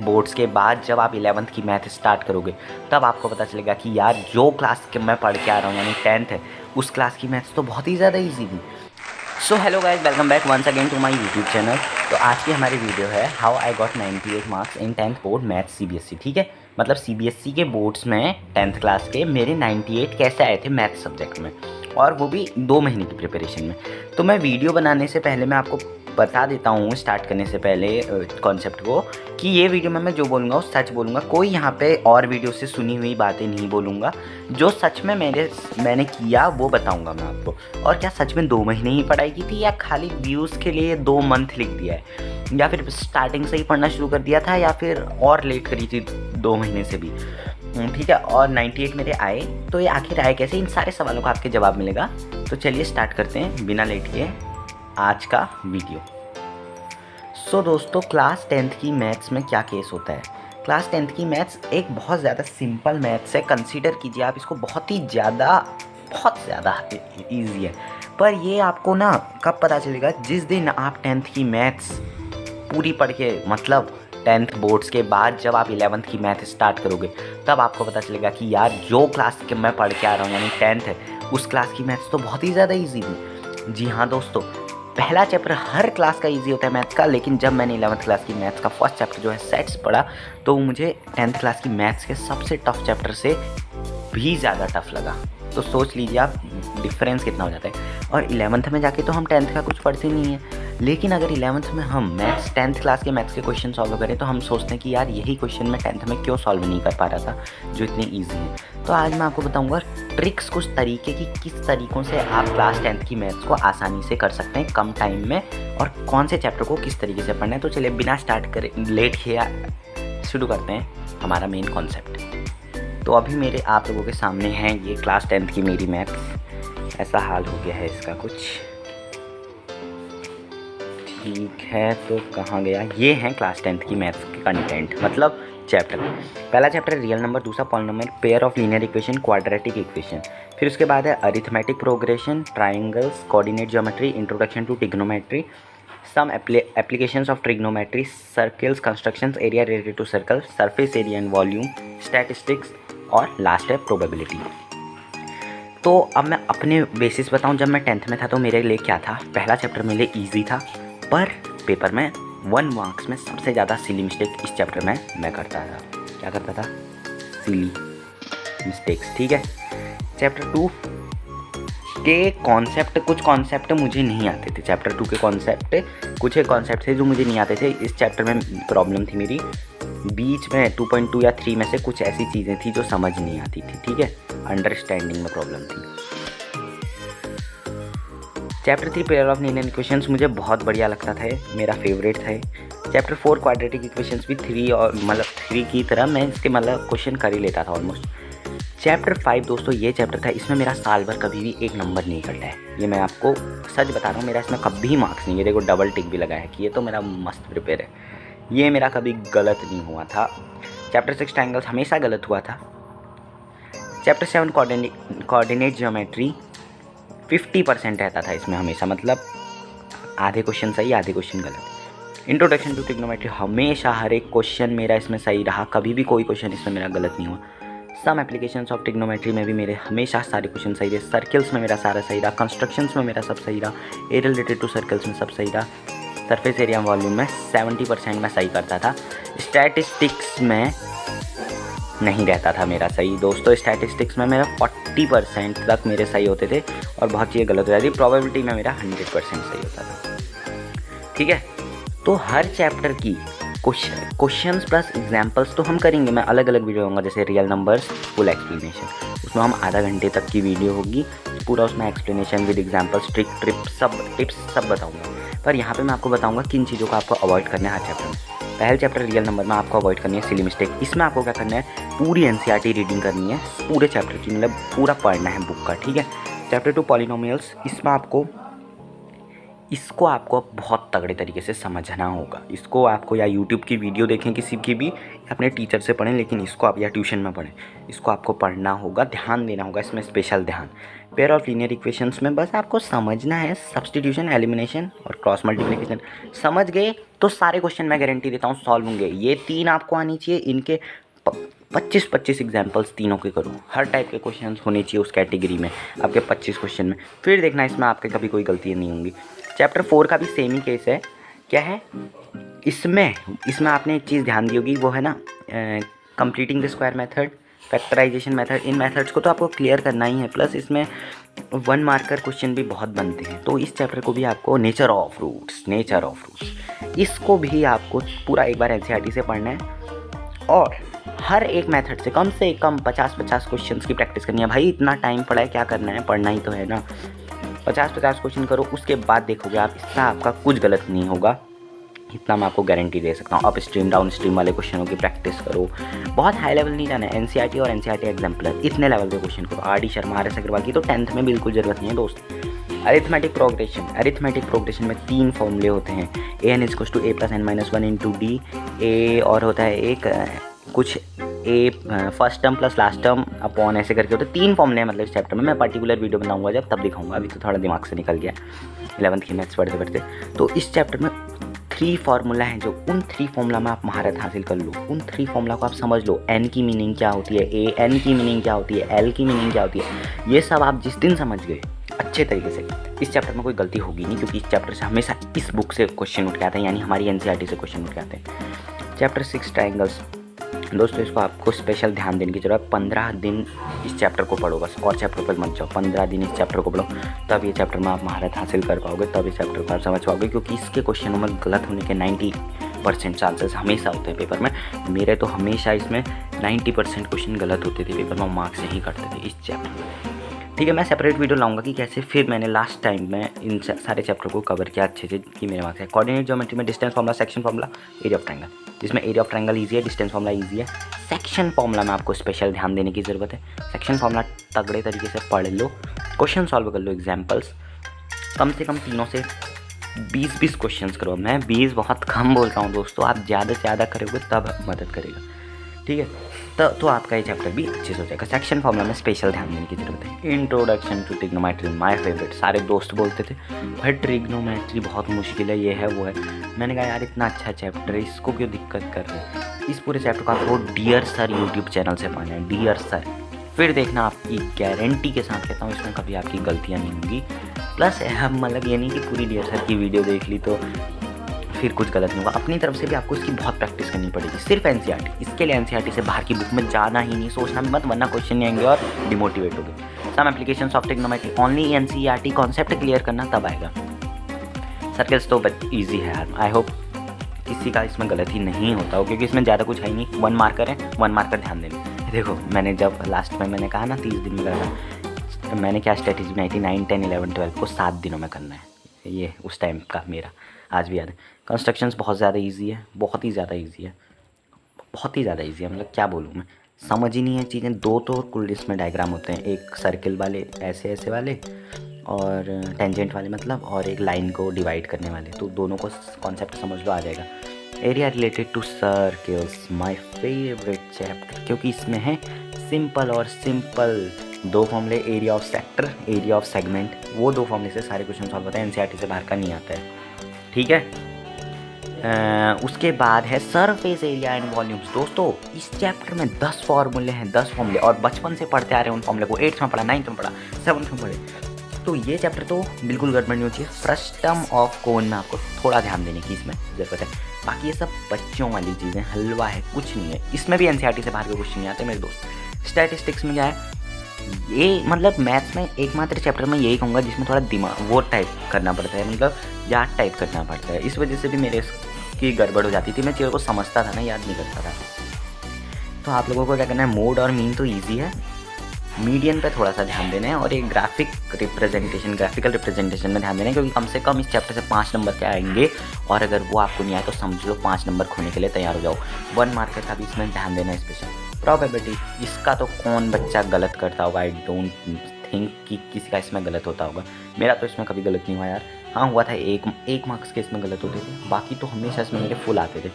Boards के बाद जब आप 11th की मैथ स्टार्ट करोगे तब आपको पता चलेगा कि यार जो क्लास के मैं पढ़ के आ रहा हूँ यानी 10th है, उस क्लास की मैथ्स तो बहुत ही ज़्यादा ईजी थी। So hello guys, welcome back once again to my YouTube channel. तो आज की हमारी वीडियो है how I got 98 marks in 10th board maths CBSE। ठीक है, मतलब CBSE के बोर्ड्स में 10th क्लास के मेरे 98 कैसे आए थे मैथ्स सब्जेक्ट में, और वो भी 2 महीने की प्रिपरेशन में। तो मैं वीडियो बनाने से पहले मैं आपको बता देता हूँ, स्टार्ट करने से पहले कॉन्सेप्ट को, कि ये वीडियो में मैं जो बोलूँगा वो सच बोलूँगा। कोई यहाँ पे और वीडियो से सुनी हुई बातें नहीं बोलूँगा। जो सच में मैंने किया वो बताऊँगा मैं आपको। और क्या सच में 2 महीने ही पढ़ाई की थी, या खाली व्यूज़ के लिए 2 मंथ लिख दिया है, या फिर स्टार्टिंग से ही पढ़ना शुरू कर दिया था, या फिर और लेट करी थी 2 महीने से भी। ठीक है, और 98 मेरे आए। तो ये आखिर आए कैसे, इन सारे सवालों का आपके जवाब मिलेगा। तो चलिए स्टार्ट करते हैं बिना लेट किए आज का वीडियो। सो दोस्तों, क्लास 10th की मैथ्स में क्या केस होता है। क्लास 10th की मैथ्स एक बहुत ज़्यादा सिंपल मैथ्स है। कंसीडर कीजिए आप इसको बहुत ज़्यादा ईजी है। पर ये आपको ना कब पता चलेगा, जिस दिन आप 10th की मैथ्स पूरी पढ़ के, मतलब 10th बोर्ड्स के बाद जब आप 11th की मैथ स्टार्ट करोगे तब आपको पता चलेगा कि यार जो क्लास के मैं पढ़ के आ रहा हूँ यानी 10th है, उस क्लास की मैथ्स तो बहुत ही ज़्यादा ईजी थी। जी हाँ दोस्तों, पहला चैप्टर हर क्लास का इजी होता है मैथ्स का, लेकिन जब मैंने 11th क्लास की मैथ्स का फर्स्ट चैप्टर जो है सेट्स पढ़ा, तो मुझे 10th क्लास की मैथ्स के सबसे टफ चैप्टर से भी ज़्यादा टफ लगा। तो सोच लीजिए आप डिफरेंस कितना हो जाता है। और 11th में जाके तो हम 10th का कुछ पढ़ते नहीं हैं, लेकिन अगर 11th में हम मैथ्स 10th क्लास के मैथ्स के क्वेश्चन सॉल्व करें तो हम सोचते हैं कि यार यही क्वेश्चन मैं 10th में क्यों सॉल्व नहीं कर पा रहा था जो इतने ईजी हैं। तो आज मैं आपको बताऊंगा ट्रिक्स, कुछ तरीके की किस तरीक़ों से आप क्लास 10th की मैथ्स को आसानी से कर सकते हैं कम टाइम में, और कौन से चैप्टर को किस तरीके से पढ़ना है। तो चलिए बिना स्टार्ट करें लेट किया शुरू करते हैं हमारा मेन कॉन्सेप्ट। तो अभी मेरे आप लोगों के सामने हैं ये क्लास 10th की मेरी मैथ्स। ऐसा हाल हो गया है इसका कुछ। ठीक है, तो कहाँ गया, ये हैं क्लास 10th की मैथ्स के कंटेंट, मतलब चैप्टर। पहला चैप्टर रियल नंबर, दूसरा polynomial, pair of linear equation, quadratic equation. फिर उसके बाद है arithmetic progression, triangles, coordinate geometry, introduction to trigonometry, some applications of trigonometry, circles constructions, area related to circle, surface area and volume, statistics, और last है probability. तो अब मैं अपने बेसिस बताऊं, जब मैं 10th में था तो मेरे लिए क्या था, पहला चैप्टर मेरे लिए ईजी था, पर पेपर में 1 मार्क्स में सबसे ज़्यादा सिली मिस्टेक इस चैप्टर में मैं करता था। क्या करता था? Silly mistakes. ठीक है, चैप्टर 2 के कॉन्सेप्ट, कुछ कॉन्सेप्ट मुझे नहीं आते थे। चैप्टर 2 के कुछ कॉन्सेप्ट थे जो मुझे नहीं आते थे। इस चैप्टर में प्रॉब्लम थी मेरी, बीच में 2.2 या 3 में से कुछ ऐसी चीज़ें थी जो समझ नहीं आती थी। ठीक है, अंडरस्टैंडिंग में प्रॉब्लम थी। Chapter 3 pair of linear equations मुझे बहुत बढ़िया लगता था, मेरा फेवरेट था। चैप्टर 4 क्वाड्रेटिक इक्वेशंस भी 3 और मतलब 3 की तरह मैं इसके मतलब क्वेश्चन कर ही लेता था ऑलमोस्ट। चैप्टर 5 दोस्तों ये चैप्टर था, इसमें मेरा साल भर कभी भी 1 नंबर नहीं कटा है। ये मैं आपको सच बता रहा हूँ, मेरा इसमें कभी मार्क्स नहीं है। देखो डबल टिक भी लगा है कि ये तो मेरा मस्त प्रिपेयर है, ये मेरा कभी गलत नहीं हुआ था। चैप्टर 6 ट्रायंगल्स हमेशा गलत हुआ था। चैप्टर 7 कोऑर्डिनेट ज्योमेट्री 50% रहता था इसमें हमेशा, मतलब आधे क्वेश्चन सही आधे क्वेश्चन गलत। इंट्रोडक्शन टू ट्रिग्नोमेट्री हमेशा हर एक क्वेश्चन मेरा इसमें सही रहा, कभी भी कोई क्वेश्चन इसमें मेरा गलत नहीं हुआ। सम एप्लीकेशंस ऑफ ट्रिग्नोमेट्री में भी मेरे हमेशा सारे क्वेश्चन सही रहे। सर्कल्स में मेरा सारा सही रहा, कंस्ट्रक्शंस में मेरा सब सही रहा, एरिया रिलेटेड टू सर्कल्स में सब सही रहा, सरफेस एरिया वॉल्यूम में 70% में सही करता था। स्टैटिस्टिक्स में नहीं रहता था मेरा सही दोस्तों, स्टैटिस्टिक्स में मेरा 40% तक मेरे सही होते थे और बहुत चीज़ें गलत हो जाती। प्रोबेबिलिटी में मेरा 100% सही होता था। ठीक है, तो हर चैप्टर की क्वेश्चंस प्लस एग्जाम्पल्स तो हम करेंगे, मैं अलग अलग वीडियो होंगे, जैसे रियल नंबर्स फुल एक्सप्लेनेशन, उसमें हम आधा घंटे तक की वीडियो होगी पूरा, उसमें एक्सप्लेनेशन विद एग्जाम्पल्स, टिप्स सब बताऊँगा। पर यहाँ पे मैं आपको बताऊँगा किन चीज़ों को आपको अवॉइड करना है हर चैप्टर में। पहले चैप्टर रियल नंबर में आपको अवॉइड करनी है सिली मिस्टेक। इसमें आपको क्या करना है, पूरी NCERT रीडिंग करनी है पूरे चैप्टर की, मतलब पूरा पढ़ना है बुक का। ठीक है, चैप्टर 2 पॉलिनोमियल्स, इसमें आपको इसको आपको बहुत तगड़े तरीके से समझना होगा। इसको आपको या यूट्यूब की वीडियो देखें किसी की भी, या अपने टीचर से पढ़ें, लेकिन इसको आप या ट्यूशन में पढ़ें, इसको आपको पढ़ना होगा, ध्यान देना होगा, इसमें स्पेशल ध्यान। पेयर ऑफ लीनियर इक्वेशंस में बस आपको समझना है सब्स्टिट्यूशन, एलिमिनेशन और क्रॉस मल्टीप्लिकेशन। समझ गए तो सारे क्वेश्चन मैं गारंटी देता हूँ सॉल्व होंगे। ये 3 आपको आनी चाहिए, इनके 25 एग्जाम्पल्स तीनों के करो। हर टाइप के क्वेश्चन होने चाहिए उस कैटेगरी में आपके 25 क्वेश्चन में, फिर देखना इसमें आपके कभी कोई गलती नहीं होंगी। चैप्टर 4 का भी सेम ही केस है। क्या है इसमें आपने एक चीज़ ध्यान दी होगी, वो है ना completing the square method, factorisation method. इन मेथड्स को तो आपको क्लियर करना ही है, प्लस इसमें 1 मार्कर क्वेश्चन भी बहुत बनते हैं। तो इस चैप्टर को भी आपको नेचर ऑफ रूट्स इसको भी आपको पूरा एक बार एनसीईआरटी से पढ़ना है, और हर एक मेथड से कम 50 क्वेश्चंस की प्रैक्टिस करनी है। भाई इतना टाइम पड़ा है, क्या करना है, पढ़ना ही तो है ना। 50 क्वेश्चन करो, उसके बाद देखोगे आप, इससे आपका कुछ गलत नहीं होगा, इतना मैं आपको गारंटी दे सकता हूँ। अप स्ट्रीम डाउन स्ट्रीम वाले क्वेश्चनों की प्रैक्टिस करो, बहुत हाई लेवल नहीं जाना है। एनसीईआरटी और एनसीईआरटी एग्जाम्पलर इतने लेवल के क्वेश्चन करो। R D Sharma, R S Agarwal की तो 10th में बिल्कुल ज़रूरत नहीं है दोस्त। अरिथमेटिक प्रोग्रेशन में 3 फॉर्मूले होते हैं, an = a + n - 1 × d, a और होता है एक कुछ a first term plus last term upon ऐसे करके होते हैं। 3 फॉर्मूले हैं मतलब इस चैप्टर में। मैं पर्टिकुलर वीडियो बनाऊंगा जब, तब दिखाऊंगा, अभी तो थोड़ा दिमाग से निकल गया 11th की मैथ्स पढ़ते। तो इस चैप्टर में 3 फार्मूला हैं, जो उन 3 फार्मूला में आप महारत हासिल कर लो। उन 3 फार्मूला को आप समझ लो, एन की मीनिंग क्या होती है, ए एन की मीनिंग क्या होती है, एल की मीनिंग क्या होती है। ये सब आप जिस दिन समझ गए अच्छे तरीके से, इस चैप्टर में कोई गलती होगी नहीं, क्योंकि इस चैप्टर से हमेशा इस बुक से क्वेश्चन उठ के आते हैं, यानी हमारी एनसीईआरटी से क्वेश्चन उठ के आते हैं। चैप्टर 6 ट्राइंगल्स, दोस्तों इसको आपको स्पेशल ध्यान देने की जरूरत। 15 दिन इस चैप्टर को पढ़ो बस, और चैप्टर पर मत जाओ। 15 दिन इस चैप्टर को पढ़ो, तब ये चैप्टर में आप महारत हासिल कर पाओगे, तब इस चैप्टर को आप समझ पाओगे। क्योंकि इसके क्वेश्चनों में गलत होने के 90% चांसेस हमेशा होते हैं पेपर में। मेरे तो हमेशा इसमें 90% क्वेश्चन गलत होते थे पेपर में, मार्क्स यही करते थे इस चैप्टर में। ठीक है, मैं सेपरेट वीडियो लाऊंगा कि कैसे फिर मैंने लास्ट टाइम में इन सारे चैप्टर को कवर किया अच्छे से, कि मेरे मार्क्स है। कोऑर्डिनेट ज्योमेट्री में distance formula, section formula, area of triangle, जिसमें एरिया ऑफ ट्रायंगल ईजी है, डिस्टेंस फार्मूला ईजी है। सेक्शन फार्मूला में आपको स्पेशल ध्यान देने की ज़रूरत है। सेक्शन फार्मूला तगड़े तरीके से पढ़ लो, क्वेश्चन सॉल्व कर लो, एग्जाम्पल्स कम से कम तीनों से 20 क्वेश्चन करो। मैं 20 बहुत कम बोलता हूँ दोस्तों, आप ज़्यादा से ज़्यादा करोगे तब मदद करेगा। ठीक है, तो आपका ये चैप्टर भी अच्छे से हो जाएगा। सेक्शन फार्मूला में स्पेशल ध्यान देने की जरूरत है। Introduction to trigonometry, my favourite. सारे दोस्त बोलते थे भाई ट्रिग्नोमेट्री बहुत मुश्किल है, ये है वो है। मैंने कहा यार इतना अच्छा चैप्टर है, इसको क्यों दिक्कत कर रहे हैं। इस पूरे चैप्टर को आपको डियर सर यूट्यूब चैनल से पढ़ना है, डियर सर। फिर देखना, आपकी गारंटी के साथ कहता हूँ इसमें कभी आपकी गलतियाँ नहीं होंगी। प्लस मतलब ये नहीं कि पूरी डियर सर की वीडियो देख ली तो फिर कुछ गलत नहीं होगा। अपनी तरफ से भी आपको इसकी बहुत प्रैक्टिस करनी पड़ेगी। सिर्फ एनसीईआरटी, इसके लिए एनसीईआरटी से बाहर की बुक में जाना ही नहीं, सोचना भी मत, वरना क्वेश्चन नहीं आएंगे और डिमोटिवेट होगे। Some applications of trigonometry, only NCERT concept clear करना तब आएगा। सर्कल्स तो ईजी है यार, आई होप किसी का इसमें गलती नहीं होता हो, क्योंकि इसमें ज़्यादा कुछ है ही नहीं। 1 मार्कर है, 1 मार्कर ध्यान देना। देखो मैंने जब लास्ट में मैंने कहा ना 30 दिन में करना, मैंने क्या स्ट्रेटेजी बनाई थी, 9, 10, 11, 12 को 7 दिनों में करना है। ये उस टाइम का मेरा आज भी याद है। कंस्ट्रक्शंस बहुत ज़्यादा इजी है, बहुत ही ज़्यादा इजी है, बहुत ही ज़्यादा इजी है। मतलब क्या बोलूँ मैं, समझ ही नहीं है चीज़ें। 2 तो कुल इसमें डायग्राम होते हैं, एक सर्किल वाले ऐसे ऐसे वाले और टेंजेंट वाले मतलब, और एक लाइन को डिवाइड करने वाले। तो दोनों को कॉन्सेप्ट समझ लो, आ जाएगा। Area related to circles, my favourite chapter, क्योंकि इसमें है सिंपल और सिंपल 2 फॉर्मूले, area of sector, area of segment. वो 2 फॉर्मूले से सारे क्वेश्चन सॉल्व होते हैं, एनसीईआरटी से बाहर का नहीं आता है। ठीक है, उसके बाद है सरफेस एरिया एंड वॉल्यूम्स। दोस्तों इस चैप्टर में 10 फार्मूले हैं, 10 फॉर्मूले, और बचपन से पढ़ते आ रहे हैं उन फॉर्मूले को। 8th में पढ़ा, 9th में पढ़ा, 7th में पढ़े, तो ये चैप्टर तो बिल्कुल गड़बड़ नहीं होती है। फ्रस्टम ऑफ कोन में आपको थोड़ा ध्यान देने की इसमें ज़रूरत है। बाकी ये सब बच्चों वाली चीज़ें, हलवा है, कुछ नहीं है। इसमें भी एनसीईआरटी से बाहर के क्वेश्चन नहीं आते मेरे दोस्त। स्टैटिस्टिक्स में क्या है, ये मतलब मैथ्स में एकमात्र चैप्टर में यही कहूँगा जिसमें थोड़ा दिमाग वो टाइप करना पड़ता है, मतलब याद टाइप करना पड़ता है। इस वजह से भी मेरे की गड़बड़ हो जाती थी, मैं चीज़ों को समझता था ना, याद नहीं करता था। तो आप लोगों को क्या करना है, मोड और मीन तो ईजी है, मीडियन पे थोड़ा सा ध्यान देना है, और एक ग्राफिकल रिप्रेजेंटेशन में ध्यान देना है, क्योंकि कम से कम इस चैप्टर से 5 नंबर के आएंगे, और अगर वो आपको नहीं आए तो समझ लो 5 नंबर खोने के लिए तैयार हो जाओ। 1 मार्कर का भी इसमें ध्यान देना है स्पेशल। प्रोबेबिलिटी, इसका तो कौन बच्चा गलत करता होगा, आई डोंट थिंक कि किसी का इसमें गलत होता होगा। मेरा तो इसमें कभी गलत नहीं हुआ यार। हाँ हुआ था, एक मार्क्स के इसमें गलत होते थे, बाकी तो हमेशा इसमें मेरे फुल आते थे,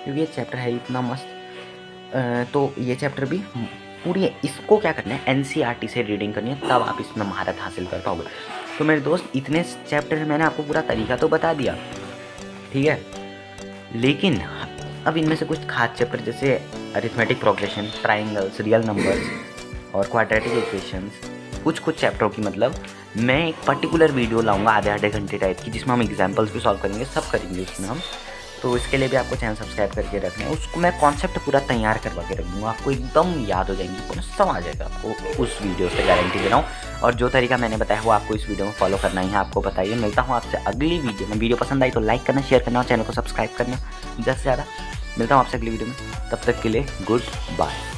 क्योंकि ये चैप्टर है इतना मस्त। तो ये चैप्टर भी पूरी इसको क्या करना है, एनसीईआरटी से रीडिंग करनी है, तब आप इसमें महारत हासिल कर पाओगे। तो मेरे दोस्त इतने चैप्टर मैंने आपको पूरा तरीका तो बता दिया, ठीक है, लेकिन अब इनमें से कुछ खास चैप्टर जैसे arithmetic progression, triangles, real numbers और क्वाड्रेटिक इक्वेशंस, कुछ चैप्टरों की मतलब मैं एक पर्टिकुलर वीडियो लाऊंगा आधे घंटे टाइप की, जिसमें हम एग्जाम्पल्स भी सॉल्व करेंगे, सब करेंगे उसमें हम। तो इसके लिए भी आपको चैनल सब्सक्राइब करके रखना है, उसको मैं कॉन्सेप्ट पूरा तैयार करवा के रख दूँगा, आपको एकदम याद हो जाएंगी, पूरा सब आ जाएगा आपको उस वीडियो से, गारंटी दे रहा हूँ। और जो तरीका मैंने बताया वो आपको इस वीडियो में फॉलो करना ही है, आपको बताइए। मिलता हूँ आपसे अगली वीडियो में। वीडियो पसंद आई तो लाइक करना, शेयर करना और चैनल को सब्सक्राइब करना ज़्यादा से ज़्यादा। मिलता हूँ आपसे अगली वीडियो में, तब तक के लिए गुड बाय।